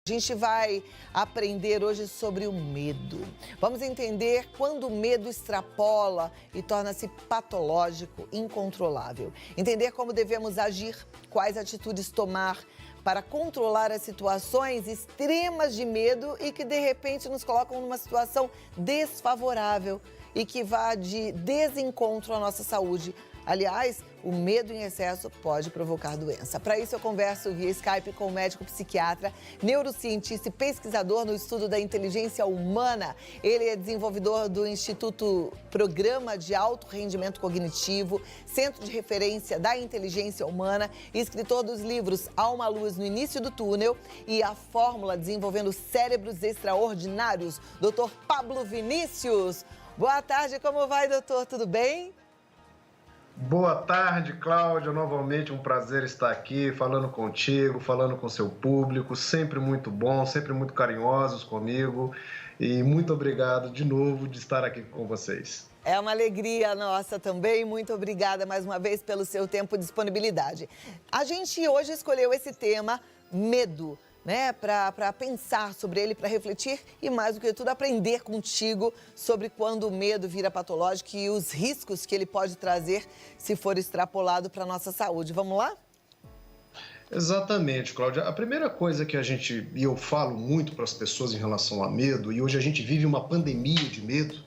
A gente vai aprender hoje sobre o medo. Vamos entender quando o medo extrapola e torna-se patológico, incontrolável. Entender como devemos agir, quais atitudes tomar para controlar as situações extremas de medo e que de repente nos colocam numa situação desfavorável e que vá de desencontro à nossa saúde. Aliás, o medo em excesso pode provocar doença. Para isso, eu converso via Skype com o médico psiquiatra, neurocientista e pesquisador no estudo da inteligência humana. Ele é desenvolvedor do Instituto Programa de Alto Rendimento Cognitivo, Centro de Referência da Inteligência Humana e escritor dos livros Há uma Luz no Início do Túnel e A Fórmula Desenvolvendo Cérebros Extraordinários. Dr. Pablo Vinícius. Boa tarde, como vai, doutor? Tudo bem? Boa tarde, Cláudia. Novamente um prazer estar aqui falando contigo, falando com seu público. Sempre muito bom, sempre muito carinhosos comigo. E muito obrigado de novo de estar aqui com vocês. É uma alegria nossa também. Muito obrigada mais uma vez pelo seu tempo e disponibilidade. A gente hoje escolheu esse tema, medo, né, para pensar sobre ele, para refletir e, mais do que tudo, aprender contigo sobre quando o medo vira patológico e os riscos que ele pode trazer se for extrapolado para a nossa saúde. Vamos lá? Exatamente, Cláudia. A primeira coisa que e eu falo muito para as pessoas em relação a medo, e hoje a gente vive uma pandemia de medo,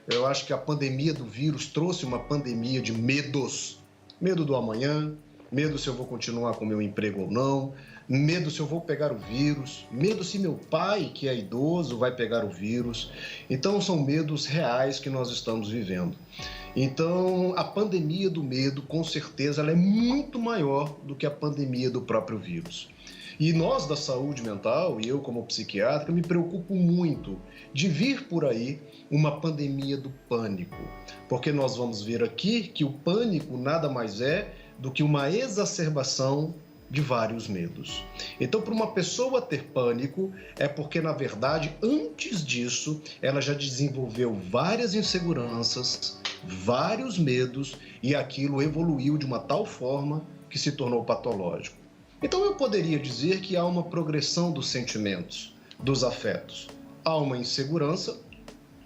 eu acho que a pandemia do vírus trouxe uma pandemia de medos. Medo do amanhã, medo se eu vou continuar com o meu emprego ou não, medo se eu vou pegar o vírus, medo se meu pai, que é idoso, vai pegar o vírus. Então, são medos reais que nós estamos vivendo. Então, a pandemia do medo, com certeza, ela é muito maior do que a pandemia do próprio vírus. E nós, da saúde mental, e eu como psiquiatra, me preocupo muito de vir por aí uma pandemia do pânico. Porque nós vamos ver aqui que o pânico nada mais é do que uma exacerbação de vários medos. Então, para uma pessoa ter pânico, é porque, na verdade, antes disso, ela já desenvolveu várias inseguranças, vários medos, e aquilo evoluiu de uma tal forma que se tornou patológico. Então, eu poderia dizer que há uma progressão dos sentimentos, dos afetos. Há uma insegurança,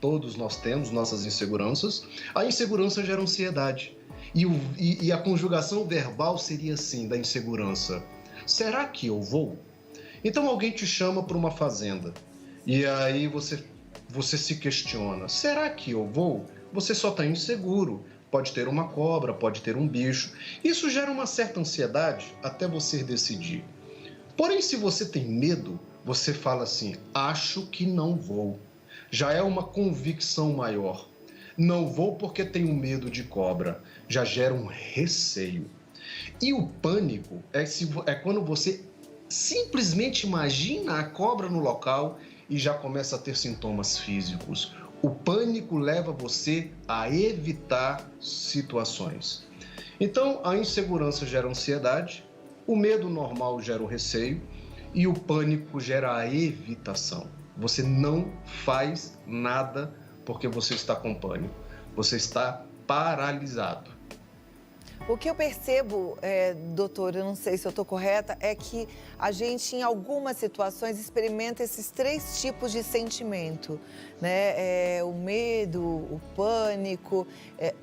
todos nós temos nossas inseguranças. A insegurança gera ansiedade. E a conjugação verbal seria assim, da insegurança. Será que eu vou? Então alguém te chama para uma fazenda e aí você se questiona. Será que eu vou? Você só está inseguro. Pode ter uma cobra, pode ter um bicho. Isso gera uma certa ansiedade até você decidir. Porém, se você tem medo, você fala assim, acho que não vou. Já é uma convicção maior. Não vou porque tenho medo de cobra. Já gera um receio. E o pânico é quando você simplesmente imagina a cobra no local e já começa a ter sintomas físicos. O pânico leva você a evitar situações. Então, a insegurança gera ansiedade, o medo normal gera o receio e o pânico gera a evitação. Você não faz nada porque você está com pânico. Você está paralisado. O que eu percebo, doutor, eu não sei se eu estou correta, é que a gente, em algumas situações, experimenta esses três tipos de sentimento, né? O medo, o pânico,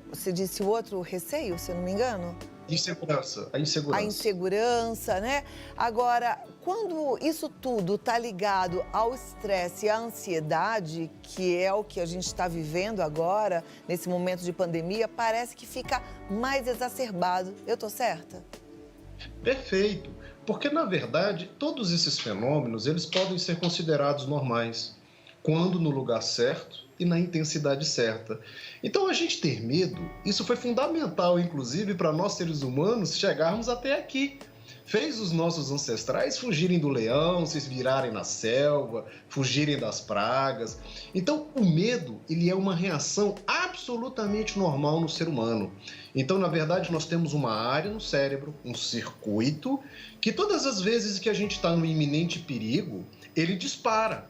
você disse o outro, o receio, se eu não me engano? Insegurança, a insegurança. A insegurança, né? Agora, quando isso tudo está ligado ao estresse e à ansiedade, que é o que a gente está vivendo agora, nesse momento de pandemia, parece que fica mais exacerbado. Eu estou certa? Perfeito, porque na verdade todos esses fenômenos eles podem ser considerados normais, quando no lugar certo e na intensidade certa. Então a gente ter medo, isso foi fundamental inclusive para nós seres humanos chegarmos até aqui. Fez os nossos ancestrais fugirem do leão, se virarem na selva, fugirem das pragas. Então, o medo, ele é uma reação absolutamente normal no ser humano. Então, na verdade, nós temos uma área no cérebro, um circuito, que todas as vezes que a gente está no iminente perigo, ele dispara.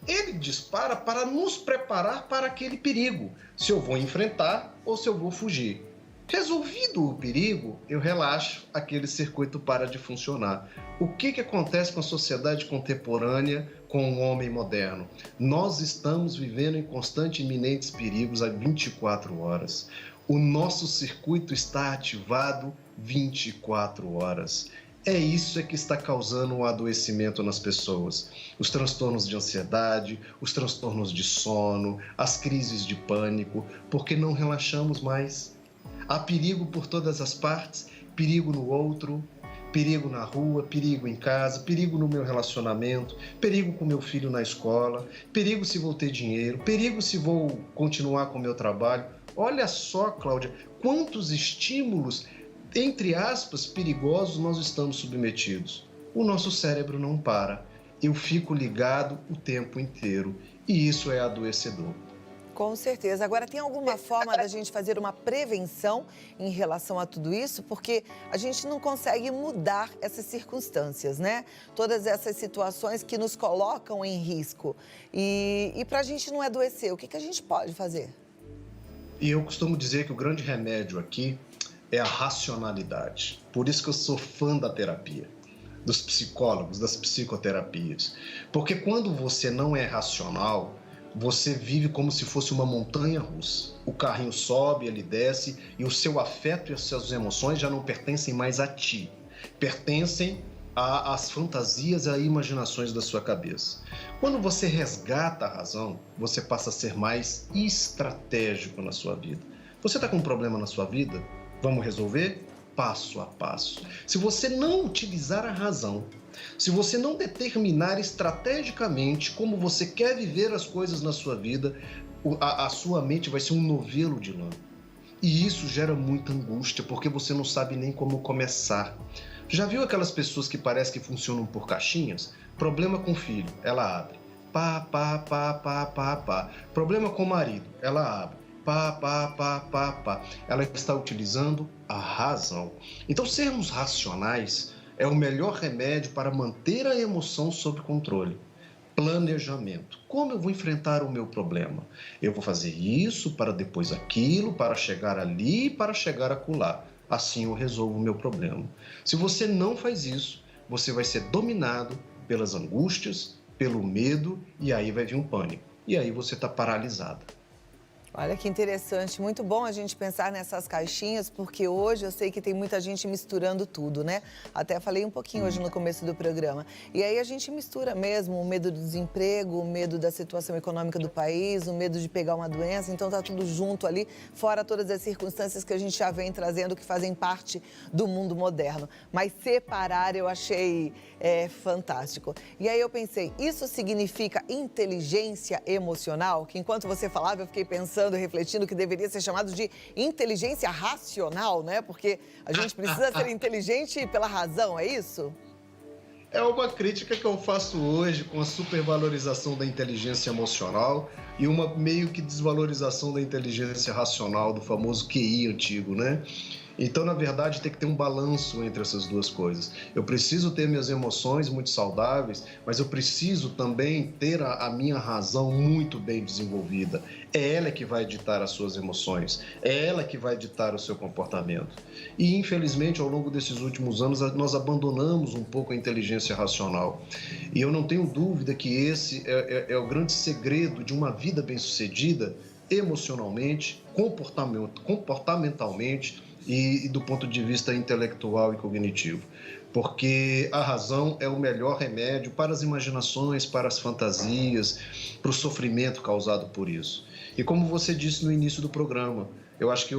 Ele dispara para nos preparar para aquele perigo, se eu vou enfrentar ou se eu vou fugir. Resolvido o perigo, eu relaxo, aquele circuito para de funcionar. O que acontece com a sociedade contemporânea, com o homem moderno? Nós estamos vivendo em constante e iminentes perigos há 24 horas. O nosso circuito está ativado 24 horas. É isso que está causando um adoecimento nas pessoas. Os transtornos de ansiedade, os transtornos de sono, as crises de pânico, porque não relaxamos mais. Há perigo por todas as partes, perigo no outro, perigo na rua, perigo em casa, perigo no meu relacionamento, perigo com meu filho na escola, perigo se vou ter dinheiro, perigo se vou continuar com o meu trabalho. Olha só, Cláudia, quantos estímulos, entre aspas, perigosos nós estamos submetidos. O nosso cérebro não para. Eu fico ligado o tempo inteiro e isso é adoecedor. Com certeza. Agora, tem alguma forma da gente fazer uma prevenção em relação a tudo isso? Porque a gente não consegue mudar essas circunstâncias, né? Todas essas situações que nos colocam em risco. E para a gente não adoecer, o que a gente pode fazer? E eu costumo dizer que o grande remédio aqui é a racionalidade. Por isso que eu sou fã da terapia, dos psicólogos, das psicoterapias. Porque quando você não é racional, você vive como se fosse uma montanha russa. O carrinho sobe, ele desce e o seu afeto e as suas emoções já não pertencem mais a ti. Pertencem às fantasias e às imaginações da sua cabeça. Quando você resgata a razão, você passa a ser mais estratégico na sua vida. Você está com um problema na sua vida? Vamos resolver? Passo a passo. Se você não utilizar a razão, se você não determinar estrategicamente como você quer viver as coisas na sua vida, a sua mente vai ser um novelo de lã. E isso gera muita angústia, porque você não sabe nem como começar. Já viu aquelas pessoas que parece que funcionam por caixinhas? Problema com o filho, ela abre. Pá, pá, pá, pá, pá, pá. Problema com o marido, ela abre. Pá, pá, pá, pá, pá. Ela está utilizando a razão. Então, sermos racionais é o melhor remédio para manter a emoção sob controle. Planejamento. Como eu vou enfrentar o meu problema? Eu vou fazer isso, para depois aquilo, para chegar ali, para chegar acolá. Assim eu resolvo o meu problema. Se você não faz isso, você vai ser dominado pelas angústias, pelo medo, e aí vai vir um pânico. E aí você está paralisada. Olha que interessante, muito bom a gente pensar nessas caixinhas, porque hoje eu sei que tem muita gente misturando tudo, né? Até falei um pouquinho hoje no começo do programa. E aí a gente mistura mesmo o medo do desemprego, o medo da situação econômica do país, o medo de pegar uma doença, então tá tudo junto ali, fora todas as circunstâncias que a gente já vem trazendo, que fazem parte do mundo moderno. Mas separar eu achei fantástico. E aí eu pensei, isso significa inteligência emocional? Que enquanto você falava eu fiquei pensando, refletindo que deveria ser chamado de inteligência racional, né? Porque a gente precisa ser inteligente pela razão, é isso? É uma crítica que eu faço hoje com a supervalorização da inteligência emocional e uma meio que desvalorização da inteligência racional, do famoso QI antigo, né? Então, na verdade, tem que ter um balanço entre essas duas coisas. Eu preciso ter minhas emoções muito saudáveis, mas eu preciso também ter a minha razão muito bem desenvolvida. É ela que vai ditar as suas emoções, é ela que vai ditar o seu comportamento. E, infelizmente, ao longo desses últimos anos, nós abandonamos um pouco a inteligência racional. E eu não tenho dúvida que esse é o grande segredo de uma vida bem-sucedida emocionalmente, comportamentalmente, e do ponto de vista intelectual e cognitivo. Porque a razão é o melhor remédio para as imaginações, para as fantasias, para o sofrimento causado por isso. E como você disse no início do programa, eu acho que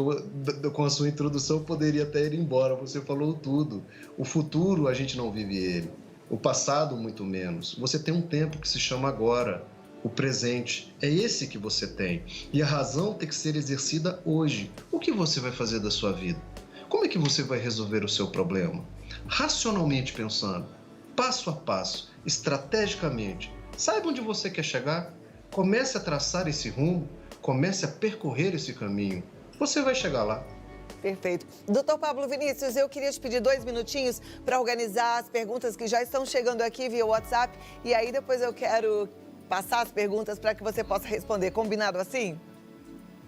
com a sua introdução eu poderia até ir embora, você falou tudo. O futuro a gente não vive ele, o passado muito menos. Você tem um tempo que se chama agora. O presente é esse que você tem. E a razão tem que ser exercida hoje. O que você vai fazer da sua vida? Como é que você vai resolver o seu problema? Racionalmente pensando, passo a passo, estrategicamente. Saiba onde você quer chegar. Comece a traçar esse rumo. Comece a percorrer esse caminho. Você vai chegar lá. Perfeito. Doutor Pablo Vinícius, eu queria te pedir 2 minutinhos para organizar as perguntas que já estão chegando aqui via WhatsApp. E aí depois eu quero passar as perguntas para que você possa responder. Combinado assim?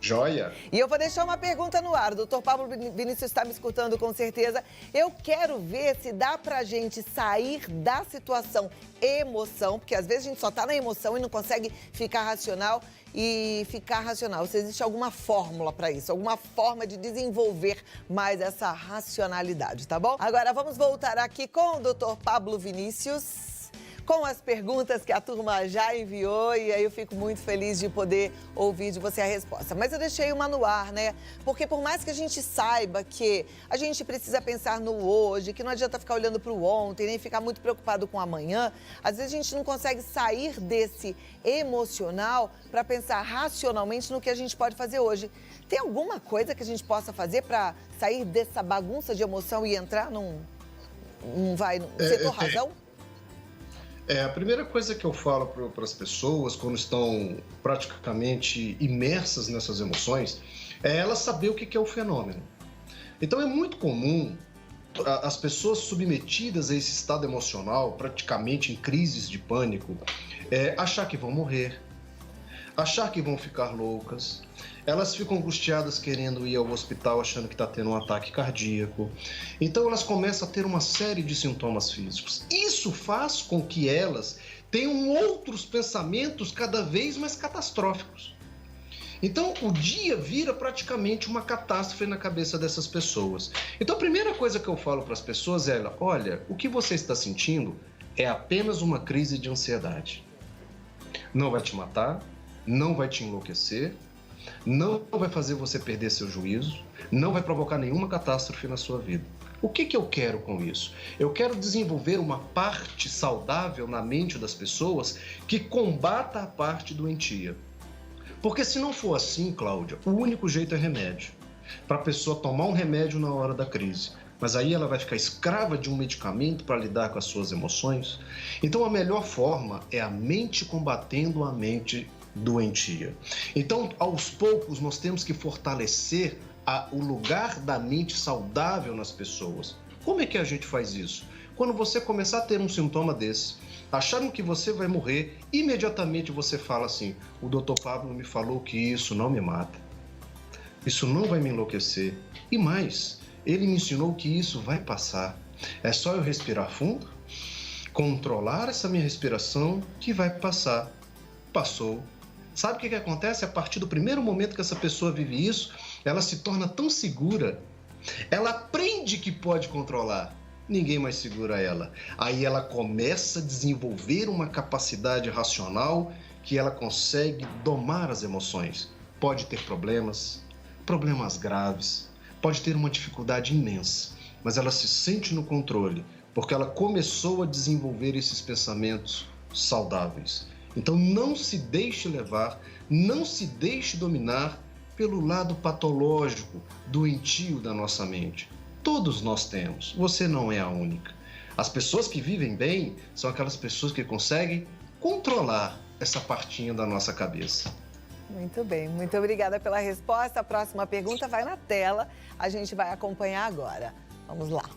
Joia? E eu vou deixar uma pergunta no ar. O doutor Pablo Vinícius está me escutando com certeza. Eu quero ver se dá pra gente sair da situação emoção, porque às vezes a gente só tá na emoção e não consegue ficar racional Se existe alguma fórmula para isso, alguma forma de desenvolver mais essa racionalidade, tá bom? Agora vamos voltar aqui com o doutor Pablo Vinícius, com as perguntas que a turma já enviou, e aí eu fico muito feliz de poder ouvir de você a resposta. Mas eu deixei uma no ar, né? Porque por mais que a gente saiba que a gente precisa pensar no hoje, que não adianta ficar olhando para o ontem, nem ficar muito preocupado com o amanhã, às vezes a gente não consegue sair desse emocional para pensar racionalmente no que a gente pode fazer hoje. Tem alguma coisa que a gente possa fazer para sair dessa bagunça de emoção e entrar num setor razão? A primeira coisa que eu falo para as pessoas, quando estão praticamente imersas nessas emoções, é elas saber o que é o fenômeno. Então, é muito comum as pessoas submetidas a esse estado emocional, praticamente em crises de pânico, achar que vão morrer, achar que vão ficar loucas. Elas ficam angustiadas querendo ir ao hospital achando que está tendo um ataque cardíaco. Então elas começam a ter uma série de sintomas físicos. Isso faz com que elas tenham outros pensamentos cada vez mais catastróficos. Então o dia vira praticamente uma catástrofe na cabeça dessas pessoas. Então a primeira coisa que eu falo para as pessoas é: olha, o que você está sentindo é apenas uma crise de ansiedade. Não vai te matar, não vai te enlouquecer, não vai fazer você perder seu juízo, não vai provocar nenhuma catástrofe na sua vida. O que eu quero com isso? Eu quero desenvolver uma parte saudável na mente das pessoas que combata a parte doentia. Porque se não for assim, Cláudia, o único jeito é remédio. Para a pessoa tomar um remédio na hora da crise. Mas aí ela vai ficar escrava de um medicamento para lidar com as suas emoções. Então a melhor forma é a mente combatendo a mente doentia. Então, aos poucos, nós temos que fortalecer o lugar da mente saudável nas pessoas. Como é que a gente faz isso? Quando você começar a ter um sintoma desse, achando que você vai morrer, imediatamente você fala assim: o doutor Pablo me falou que isso não me mata, isso não vai me enlouquecer, e mais, ele me ensinou que isso vai passar. É só eu respirar fundo, controlar essa minha respiração que vai passar. Passou. Sabe o que acontece? A partir do primeiro momento que essa pessoa vive isso, ela se torna tão segura, ela aprende que pode controlar, ninguém mais segura ela. Aí ela começa a desenvolver uma capacidade racional que ela consegue domar as emoções. Pode ter problemas graves, pode ter uma dificuldade imensa, mas ela se sente no controle, porque ela começou a desenvolver esses pensamentos saudáveis. Então não se deixe levar, não se deixe dominar pelo lado patológico, doentio da nossa mente. Todos nós temos, você não é a única. As pessoas que vivem bem são aquelas pessoas que conseguem controlar essa partinha da nossa cabeça. Muito bem, muito obrigada pela resposta. A próxima pergunta vai na tela, a gente vai acompanhar agora. Vamos lá.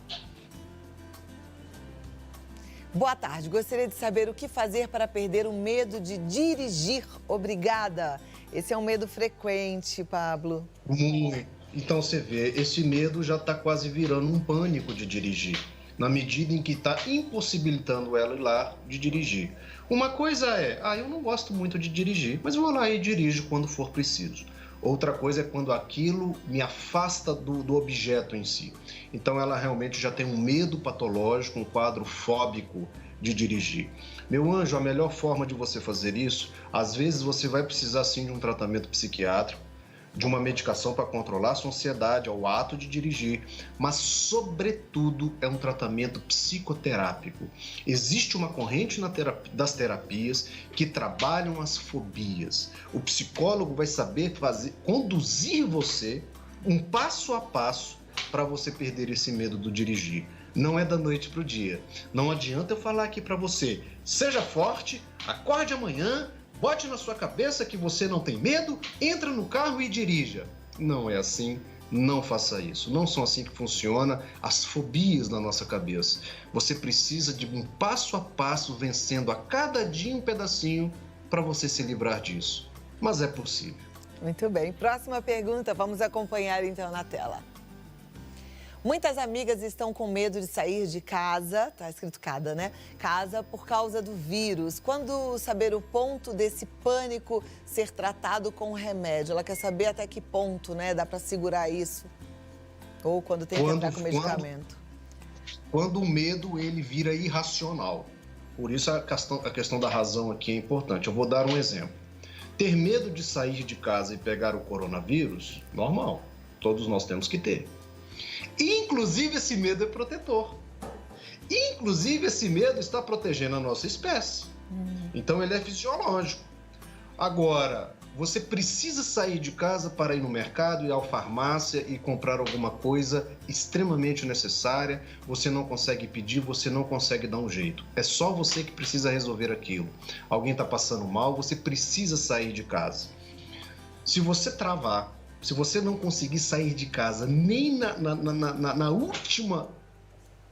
Boa tarde, gostaria de saber o que fazer para perder o medo de dirigir. Obrigada. Esse é um medo frequente, Pablo. Muito. Então você vê, esse medo já está quase virando um pânico de dirigir, na medida em que está impossibilitando ela ir lá de dirigir. Uma coisa é, eu não gosto muito de dirigir, mas vou lá e dirijo quando for preciso. Outra coisa é quando aquilo me afasta do objeto em si. Então ela realmente já tem um medo patológico, um quadro fóbico de dirigir. Meu anjo, a melhor forma de você fazer isso, às vezes você vai precisar sim de um tratamento psiquiátrico, de uma medicação para controlar a sua ansiedade, ao ato de dirigir, mas, sobretudo, é um tratamento psicoterápico. Existe uma corrente das terapias que trabalham as fobias. O psicólogo vai saber conduzir você um passo a passo para você perder esse medo do dirigir. Não é da noite para o dia. Não adianta eu falar aqui para você: seja forte, acorde amanhã, bote na sua cabeça que você não tem medo, entra no carro e dirija. Não é assim, não faça isso. Não são assim que funciona as fobias na nossa cabeça. Você precisa de um passo a passo, vencendo a cada dia um pedacinho para você se livrar disso. Mas é possível. Muito bem. Próxima pergunta, vamos acompanhar então na tela. Muitas amigas estão com medo de sair de casa, tá escrito cada, né? Casa, por causa do vírus. Quando saber o ponto desse pânico ser tratado com remédio? Ela quer saber até que ponto, né? Dá para segurar isso? Ou quando tem que entrar com medicamento? Quando o medo, ele vira irracional. Por isso a questão da razão aqui é importante. Eu vou dar um exemplo. Ter medo de sair de casa e pegar o coronavírus, normal. Todos nós temos que ter. Inclusive, esse medo é protetor. Inclusive, esse medo está protegendo a nossa espécie. Então, ele é fisiológico. Agora, você precisa sair de casa para ir no mercado, ir à farmácia e comprar alguma coisa extremamente necessária. Você não consegue pedir, você não consegue dar um jeito. É só você que precisa resolver aquilo. Alguém está passando mal, você precisa sair de casa. Se você travar, se você não conseguir sair de casa nem na última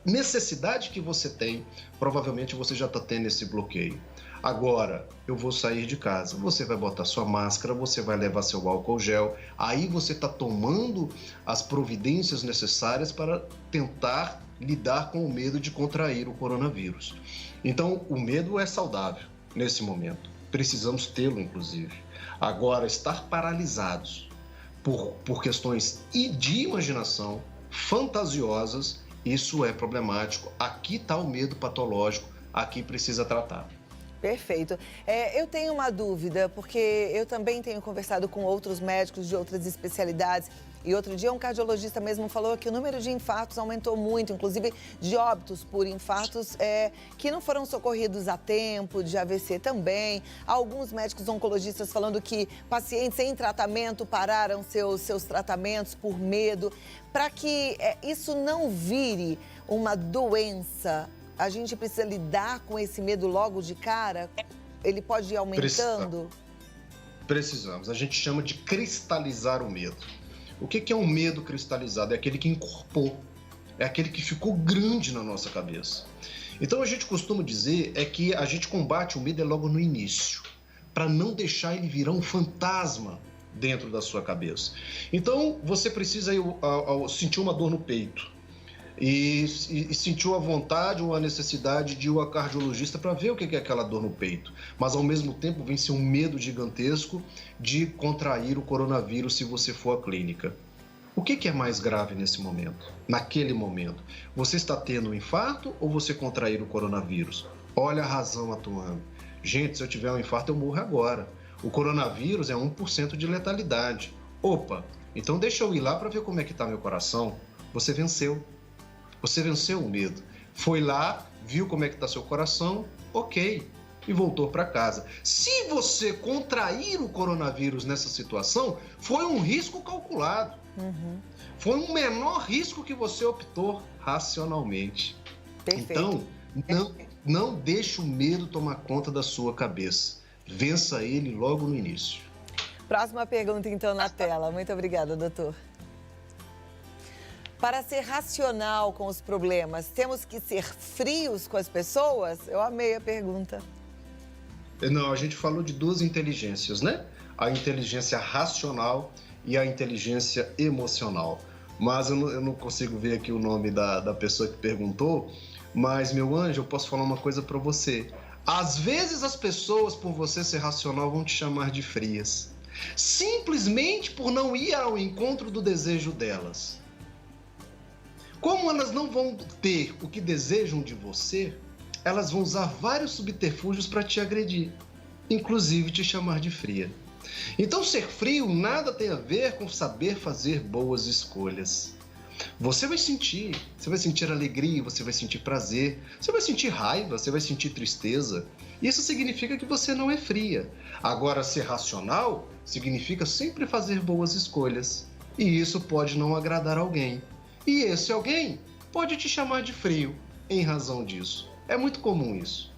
necessidade que você tem, provavelmente você já está tendo esse bloqueio. Agora, eu vou sair de casa, você vai botar sua máscara, você vai levar seu álcool gel, aí você está tomando as providências necessárias para tentar lidar com o medo de contrair o coronavírus. Então, o medo é saudável nesse momento, precisamos tê-lo, inclusive. Agora, estar paralisados por questões de imaginação, fantasiosas, isso é problemático. Aqui está o medo patológico, aqui precisa tratar. Perfeito. Eu tenho uma dúvida, porque eu também tenho conversado com outros médicos de outras especialidades. E outro dia um cardiologista mesmo falou que o número de infartos aumentou muito, inclusive de óbitos por infartos que não foram socorridos a tempo, de AVC também. Alguns médicos oncologistas falando que pacientes em tratamento pararam seus tratamentos por medo. Para que isso não vire uma doença, a gente precisa lidar com esse medo logo de cara? Ele pode ir aumentando? Precisamos. A gente chama de cristalizar o medo. O que é um medo cristalizado? É aquele que encorpou, é aquele que ficou grande na nossa cabeça. Então a gente costuma dizer que a gente combate o medo logo no início, para não deixar ele virar um fantasma dentro da sua cabeça. Então você precisa sentir uma dor no peito e sentiu a vontade ou a necessidade de ir ao cardiologista para ver o que é aquela dor no peito. Mas, ao mesmo tempo, vem ser um medo gigantesco de contrair o coronavírus se você for à clínica. O que é mais grave nesse momento? Naquele momento, você está tendo um infarto ou você contrair o coronavírus? Olha a razão atuando. Gente, se eu tiver um infarto, eu morro agora. O coronavírus é 1% de letalidade. Opa, então deixa eu ir lá para ver como é que está meu coração. Você venceu. Você venceu o medo. Foi lá, viu como é que está seu coração, ok, e voltou para casa. Se você contrair o coronavírus nessa situação, foi um risco calculado. Foi um menor risco que você optou racionalmente. Perfeito. Então, não deixe o medo tomar conta da sua cabeça. Vença ele logo no início. Próxima pergunta, então, na tela. Muito obrigada, doutor. Para ser racional com os problemas, temos que ser frios com as pessoas? Eu amei a pergunta. Não, a gente falou de duas inteligências, né? A inteligência racional e a inteligência emocional. Mas eu não consigo ver aqui o nome da pessoa que perguntou, mas, meu anjo, eu posso falar uma coisa para você. Às vezes as pessoas, por você ser racional, vão te chamar de frias. Simplesmente por não ir ao encontro do desejo delas. Como elas não vão ter o que desejam de você, elas vão usar vários subterfúgios para te agredir, inclusive te chamar de fria. Então, ser frio nada tem a ver com saber fazer boas escolhas. Você vai sentir alegria, você vai sentir prazer, você vai sentir raiva, você vai sentir tristeza. Isso significa que você não é fria. Agora, ser racional significa sempre fazer boas escolhas. E isso pode não agradar alguém. E esse alguém pode te chamar de frio em razão disso. É muito comum isso.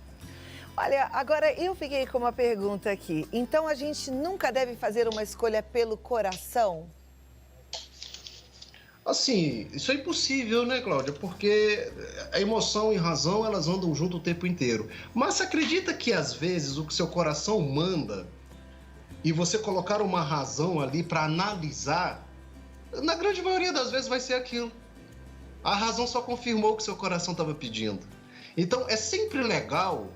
Olha, agora eu fiquei com uma pergunta aqui. Então a gente nunca deve fazer uma escolha pelo coração? Assim, isso é impossível, né, Cláudia? Porque a emoção e a razão, elas andam junto o tempo inteiro. Mas você acredita que às vezes o que seu coração manda e você colocar uma razão ali para analisar, na grande maioria das vezes vai ser aquilo. A razão só confirmou o que seu coração estava pedindo. Então, é sempre legal,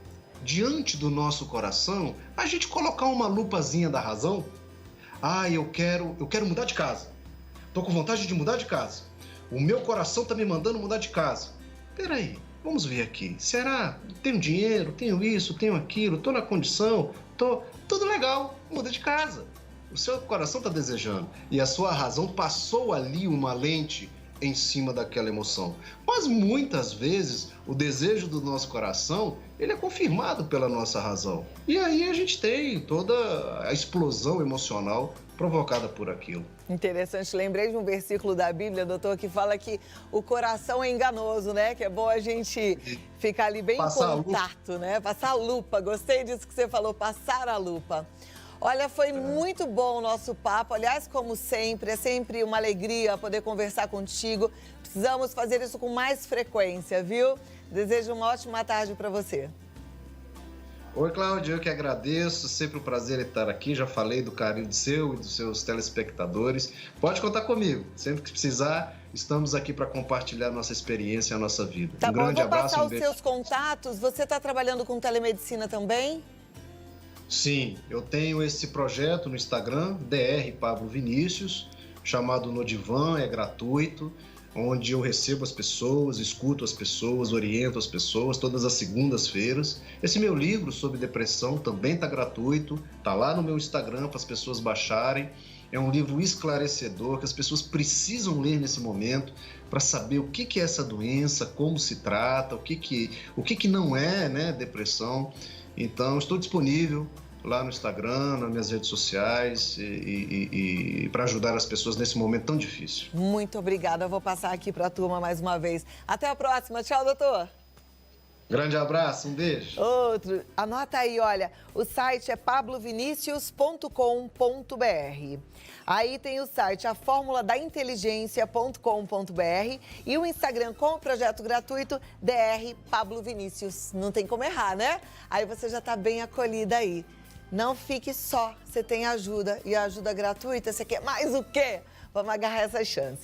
diante do nosso coração, a gente colocar uma lupazinha da razão. Ah, eu quero mudar de casa. Estou com vontade de mudar de casa. O meu coração está me mandando mudar de casa. Peraí, vamos ver aqui. Será? Tenho dinheiro, tenho isso, tenho aquilo, estou na condição, tudo legal, muda de casa. O seu coração está desejando e a sua razão passou ali uma lente em cima daquela emoção. Mas muitas vezes o desejo do nosso coração, ele é confirmado pela nossa razão. E aí a gente tem toda a explosão emocional provocada por aquilo. Interessante, lembrei de um versículo da Bíblia, doutor, que fala que o coração é enganoso, né? Que é bom a gente ficar ali bem em contato, né? Passar a lupa, gostei disso que você falou, passar a lupa. Olha, foi muito bom o nosso papo. Aliás, como sempre, é sempre uma alegria poder conversar contigo. Precisamos fazer isso com mais frequência, viu? Desejo uma ótima tarde para você. Oi, Cláudia, eu que agradeço. Sempre um prazer estar aqui. Já falei do carinho seu e dos seus telespectadores. Pode contar comigo. Sempre que precisar, estamos aqui para compartilhar nossa experiência e a nossa vida. Tá um bom, grande vou abraço. passar os seus contatos. Você está trabalhando com telemedicina também? Sim, eu tenho esse projeto no Instagram, Dr. Pablo Vinícius, chamado No Divã, é gratuito, onde eu recebo as pessoas, escuto as pessoas, oriento as pessoas todas as segundas-feiras. Esse meu livro sobre depressão também está gratuito, está lá no meu Instagram para as pessoas baixarem. É um livro esclarecedor que as pessoas precisam ler nesse momento para saber o que é essa doença, como se trata, o que não é, né, depressão. Então, estou disponível lá no Instagram, nas minhas redes sociais e para ajudar as pessoas nesse momento tão difícil. Muito obrigada. Eu vou passar aqui para a turma mais uma vez. Até a próxima. Tchau, doutor. Grande abraço, um beijo. Outro. Anota aí, olha, o site é pablovinicius.com.br. Aí tem o site aformuladainteligência.com.br e o Instagram com o projeto gratuito Dr. Pablo Vinícius. Não tem como errar, né? Aí você já está bem acolhida aí. Não fique só, você tem ajuda e a ajuda gratuita, você quer mais o quê? Vamos agarrar essa chance.